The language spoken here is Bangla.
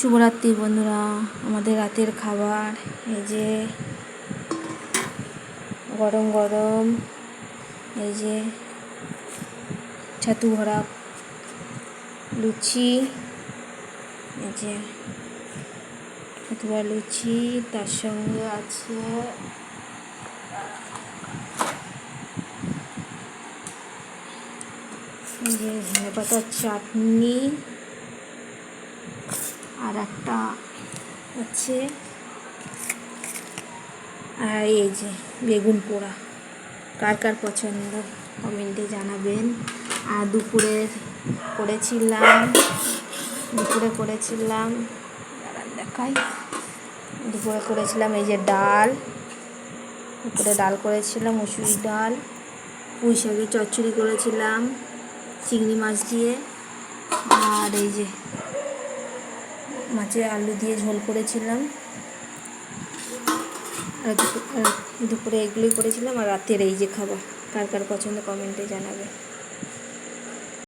শুভরাত্রি বন্ধুরা। আমাদের রাতের খাবার এই যে গরম গরম, এই যে ছাতু ভরা লুচি, এই যে ছাতু ভরা লুচি, তার সঙ্গে আছে এই যে ধনে পাতার চাটনি, আর একটা আছে আর এই যে বেগুন পোড়া। কার কার পছন্দ কমেন্টে জানাবেন। আর দুপুরে করেছিলাম দেখাই, দুপুরে করেছিলাম এই যে ডাল, দুপুরে ডাল করেছিলাম মুসুরির ডাল, পুঁই শাকের চচ্চড়ি করেছিলাম চিংড়ি মাছ দিয়ে, আর এই যে মাছের আলু দিয়ে ঝোল করেছিলাম। আর দুপুরে এগুলোই করেছিলাম। আর রাতের এই যে খাবার, কার কার পছন্দ কমেন্টে জানাবে।